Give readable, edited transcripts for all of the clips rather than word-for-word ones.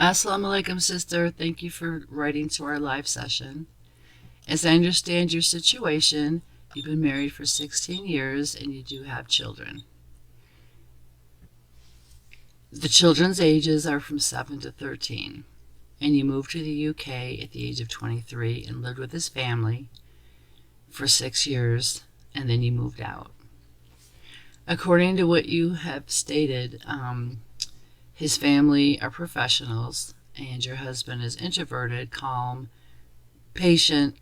Assalamu Alaikum, sister. Thank you for writing to our live session. As I understand your situation, you've been married for 16 years and you do have children. The children's ages are from 7 to 13, and you moved to the UK at the age of 23 and lived with his family for 6 years, and then you moved out. According to what you have stated, his family are professionals, and your husband is introverted, calm, patient,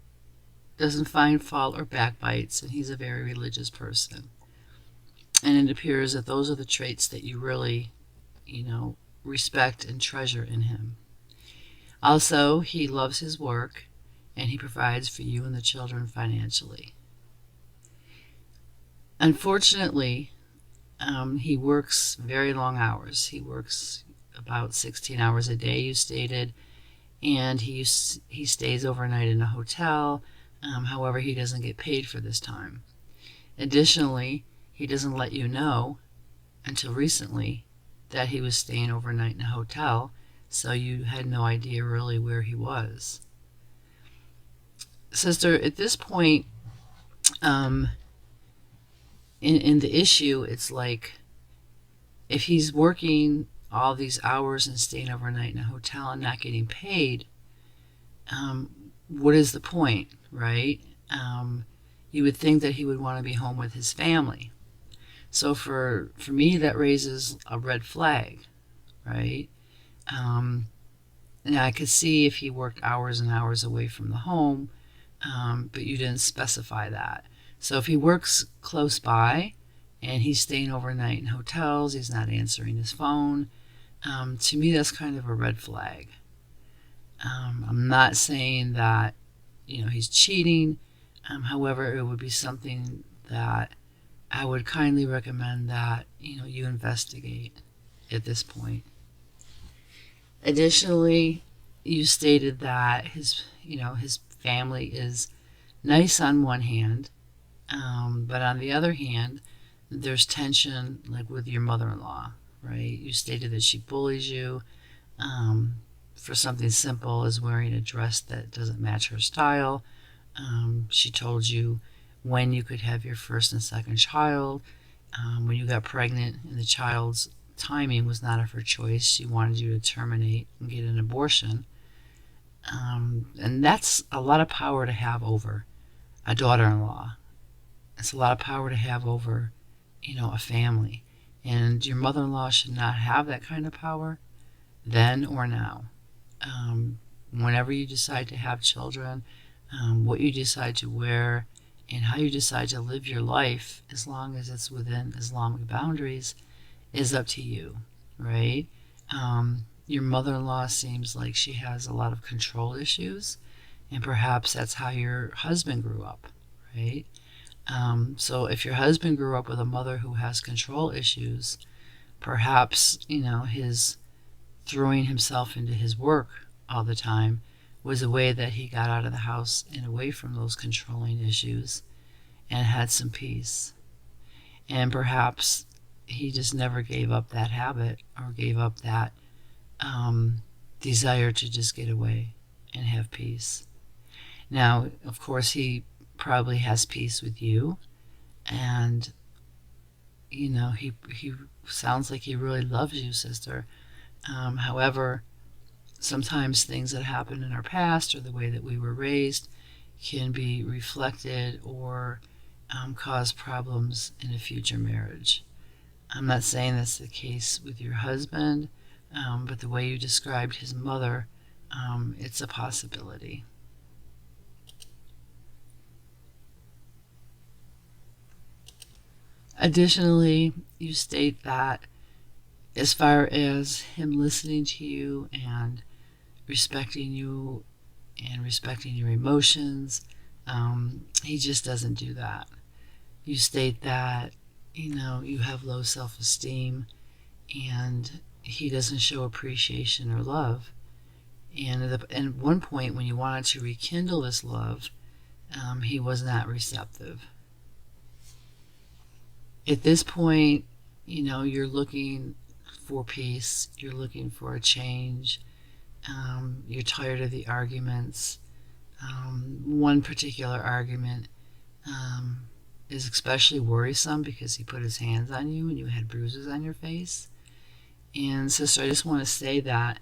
doesn't find fault or backbites, and he's a very religious person. And it appears that those are the traits that you really, respect and treasure in him. Also, he loves his work, and he provides for you and the children financially. Unfortunately, he works very long hours. He works about 16 hours a day, you stated, and he stays overnight in a hotel. However, he doesn't get paid for this time. Additionally, he doesn't let you know until recently that he was staying overnight in a hotel, so you had no idea really where he was. Sister, at this point, in the issue, it's like if he's working all these hours and staying overnight in a hotel and not getting paid, what is the point, right? You would think that he would want to be home with his family. So for me, that raises a red flag, right? Now I could see if he worked hours and hours away from the home, but you didn't specify that. So if he works close by and he's staying overnight in hotels, he's not answering his phone, to me that's kind of a red flag. I'm not saying that he's cheating. However, it would be something that I would kindly recommend that you investigate at this point. Additionally, you stated that his family is nice on one hand, but on the other hand, there's tension, like with your mother-in-law, right? You stated that she bullies you for something simple as wearing a dress that doesn't match her style. She told you when you could have your first and second child. When you got pregnant and the child's timing was not of her choice, she wanted you to terminate and get an abortion. And that's a lot of power to have over a daughter-in-law. It's a lot of power to have over, a family. And your mother-in-law should not have that kind of power then or now. Whenever you decide to have children, what you decide to wear, and how you decide to live your life, as long as it's within Islamic boundaries, is up to you, right? Your mother-in-law seems like she has a lot of control issues, and perhaps that's how your husband grew up, right? So if your husband grew up with a mother who has control issues, perhaps, his throwing himself into his work all the time was a way that he got out of the house and away from those controlling issues and had some peace. And perhaps he just never gave up that habit or gave up that desire to just get away and have peace. Now, of course, he probably has peace with you, and he sounds like he really loves you, sister. However, sometimes things that happen in our past or the way that we were raised can be reflected or cause problems in a future marriage. I'm not saying that's the case with your husband, but the way you described his mother, it's a possibility. Additionally, you state that as far as him listening to you and respecting you and respecting your emotions, he just doesn't do that. You state that you have low self-esteem and he doesn't show appreciation or love. And at one point when you wanted to rekindle this love, he was not receptive. At this point, you're looking for peace, you're looking for a change, You're tired of the arguments. One particular argument is especially worrisome because he put his hands on you and you had bruises on your face. And sister, I just want to say that,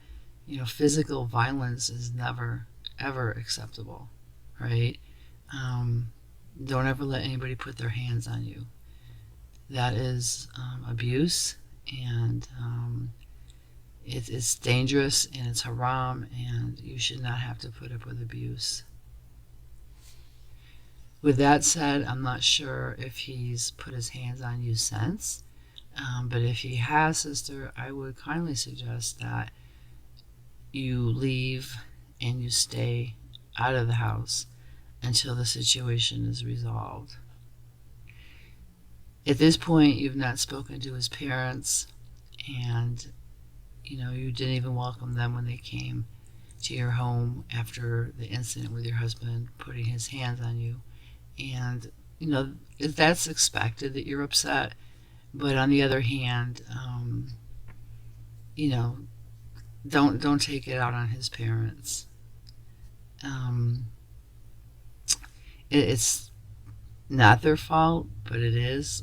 physical violence is never, ever acceptable, right? Don't ever let anybody put their hands on you. That is abuse, and it's dangerous, and it's haram, and you should not have to put up with abuse. With that said, I'm not sure if he's put his hands on you since, but if he has, sister, I would kindly suggest that you leave and you stay out of the house until the situation is resolved. At this point, you've not spoken to his parents, and you didn't even welcome them when they came to your home after the incident with your husband putting his hands on you. And that's expected that you're upset, but on the other hand, don't take it out on his parents. It's not their fault, but it is.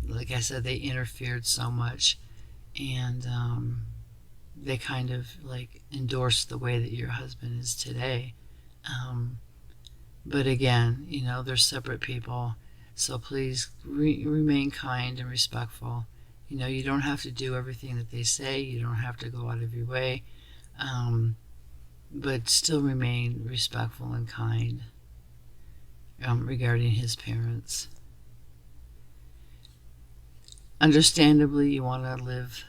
Like I said, they interfered so much, and they kind of like endorsed the way that your husband is today. But again, they're separate people, so please remain kind and respectful. You don't have to do everything that they say. You don't have to go out of your way, but still remain respectful and kind regarding his parents. Understandably, you want to live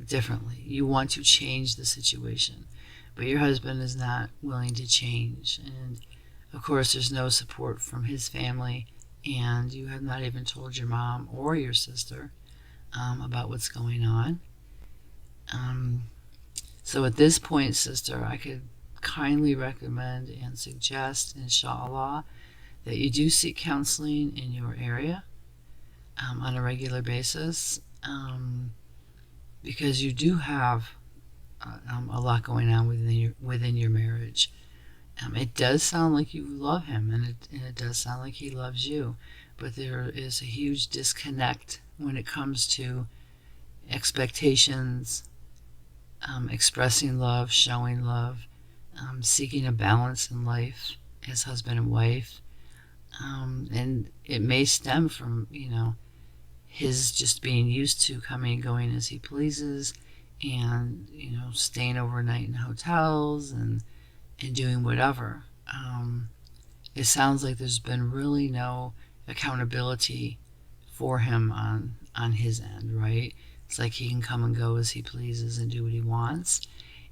differently. You want to change the situation, but your husband is not willing to change. And of course, there's no support from his family, and you have not even told your mom or your sister about what's going on. So at this point, sister, I could kindly recommend and suggest, inshallah, that you do seek counseling in your area on a regular basis, because you do have a lot going on within your marriage. It does sound like you love him, and it does sound like he loves you, but there is a huge disconnect when it comes to expectations, expressing love, showing love, seeking a balance in life as husband and wife. And it may stem from, his just being used to coming and going as he pleases, and, staying overnight in hotels and doing whatever. It sounds like there's been really no accountability for him on his end, right? It's like he can come and go as he pleases and do what he wants.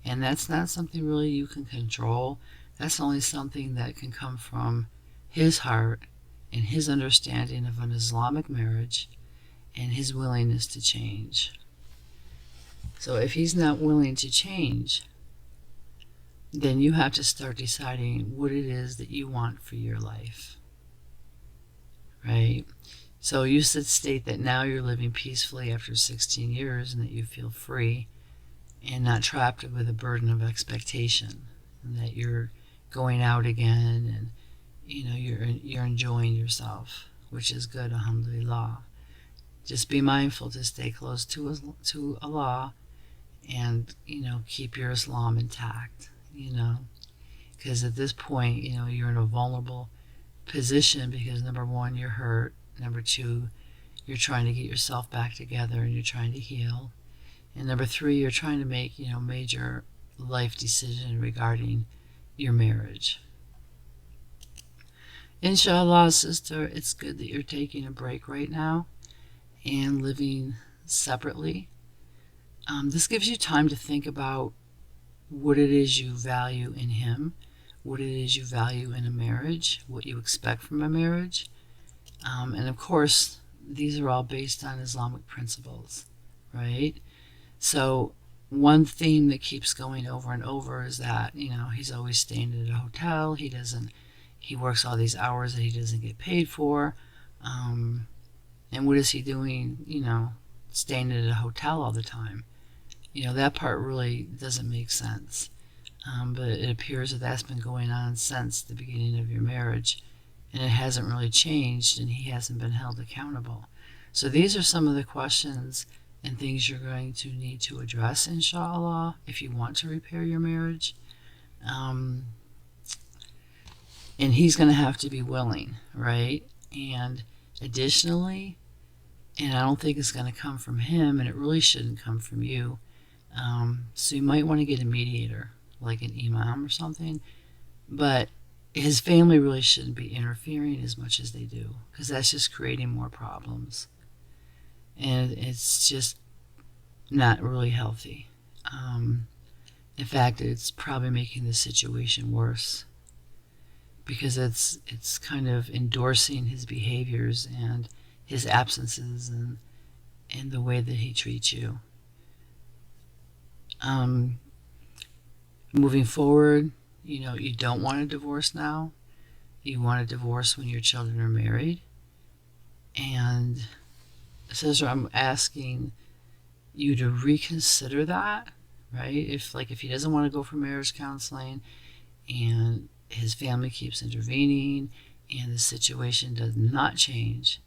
And that's not something really you can control. That's only something that can come from his heart and his understanding of an Islamic marriage and his willingness to change. So if he's not willing to change, then you have to start deciding what it is that you want for your life, right? So you should state that now you're living peacefully after 16 years and that you feel free and not trapped with a burden of expectation, and that you're going out again, and you're enjoying yourself, which is good, alhamdulillah. Just be mindful to stay close to Allah, and keep your Islam intact, because at this point, you're in a vulnerable position, because number one, you're hurt, number two, you're trying to get yourself back together and you're trying to heal, and number three, you're trying to make major life decision regarding your marriage. Inshallah, sister, it's good that you're taking a break right now and living separately. This gives you time to think about what it is you value in him, what it is you value in a marriage, what you expect from a marriage. And of course, these are all based on Islamic principles, right? So one theme that keeps going over and over is that, he's always staying at a hotel. He works all these hours that he doesn't get paid for. And what is he doing, staying at a hotel all the time? That part really doesn't make sense. But it appears that that's been going on since the beginning of your marriage, and it hasn't really changed, and he hasn't been held accountable. So these are some of the questions and things you're going to need to address, inshallah, if you want to repair your marriage. And he's going to have to be willing, right? And additionally, and I don't think it's going to come from him, and it really shouldn't come from you. So you might want to get a mediator, like an imam or something. But his family really shouldn't be interfering as much as they do, because that's just creating more problems. And it's just not really healthy. In fact, it's probably making the situation worse, because it's kind of endorsing his behaviors and his absences and the way that he treats you. Moving forward, you don't want a divorce now. You want a divorce when your children are married. And Sister, I'm asking you to reconsider that, right? If he doesn't want to go for marriage counseling and his family keeps intervening and the situation does not change,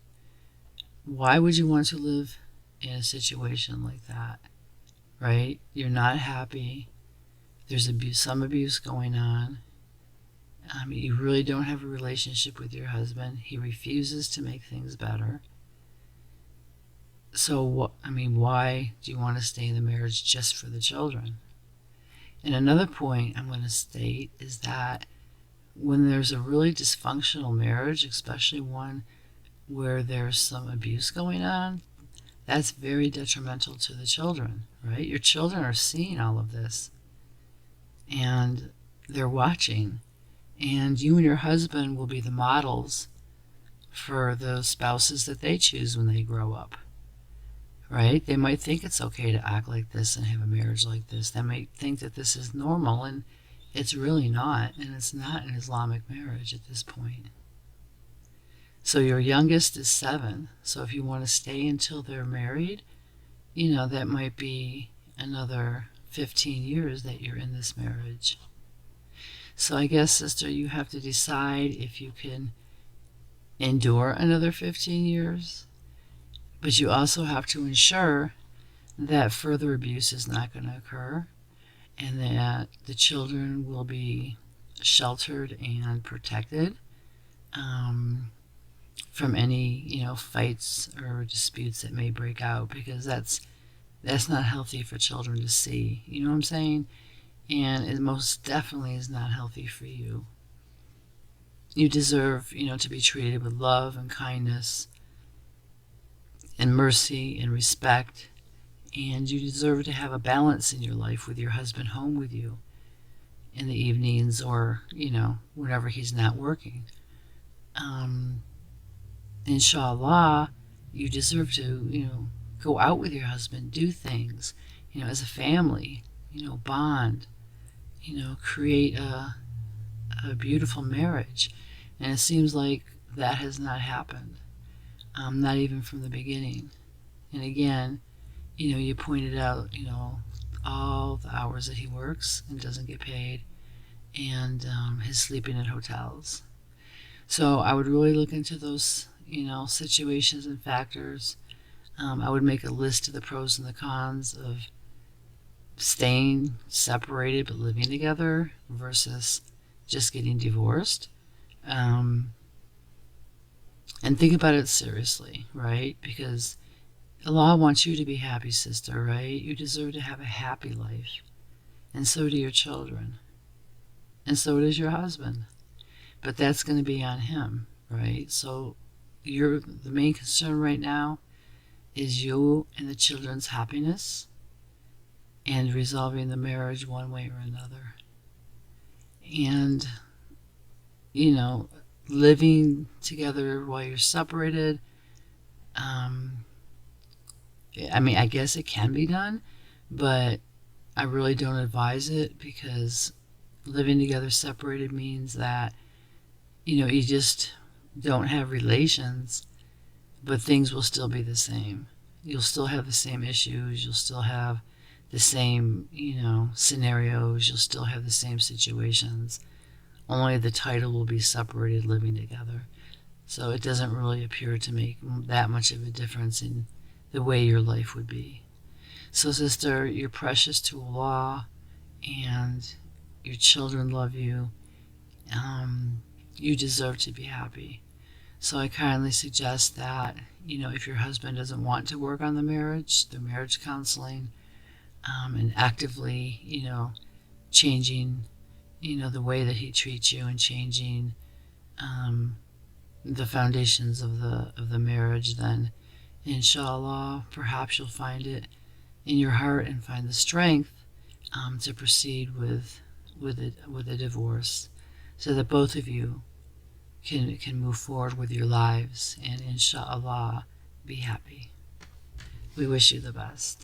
why would you want to live in a situation like that, right? You're not happy. There's some abuse going on. You really don't have a relationship with your husband. He refuses to make things better. So, why do you want to stay in the marriage just for the children? And another point I'm going to state is that when there's a really dysfunctional marriage, especially one where there's some abuse going on, that's very detrimental to the children, right? Your children are seeing all of this, and they're watching, and you and your husband will be the models for those spouses that they choose when they grow up, right? They might think it's okay to act like this and have a marriage like this. They might think that this is normal, and it's really not, and it's not an Islamic marriage at this point. So your youngest is 7, so if you want to stay until they're married, that might be another 15 years that you're in this marriage. So I guess, sister, you have to decide if you can endure another 15 years, but you also have to ensure that further abuse is not going to occur, and that the children will be sheltered and protected from any fights or disputes that may break out, because that's not healthy for children to see. You know what I'm saying? And it most definitely is not healthy for you. You deserve to be treated with love and kindness and mercy and respect, and you deserve to have a balance in your life with your husband home with you in the evenings, or whenever he's not working. Inshallah, you deserve to go out with your husband, do things as a family, bond, create a beautiful marriage. And it seems like that has not happened, not even from the beginning. And again, you pointed out all the hours that he works and doesn't get paid, and his sleeping at hotels. So I would really look into those situations and factors. I would make a list of the pros and the cons of staying separated but living together versus just getting divorced. And think about it seriously, right? Because Allah wants you to be happy, sister, right? You deserve to have a happy life. And so do your children. And so does your husband. But that's going to be on him, right? So the main concern right now is you and the children's happiness and resolving the marriage one way or another. And, living together while you're separated, I guess it can be done, but I really don't advise it, because living together separated means that, you just don't have relations, but things will still be the same. You'll still have the same issues. You'll still have the same, scenarios. You'll still have the same situations. Only the title will be separated, living together. So it doesn't really appear to make that much of a difference in the way your life would be. So, sister, you're precious to Allah, and your children love you. You deserve to be happy. So I kindly suggest that, if your husband doesn't want to work on the marriage, through marriage counseling, and actively, changing, the way that he treats you, and changing the foundations of the marriage, then inshallah, perhaps you'll find it in your heart and find the strength to proceed with a divorce, so that both of you can move forward with your lives and inshallah be happy. We wish you the best.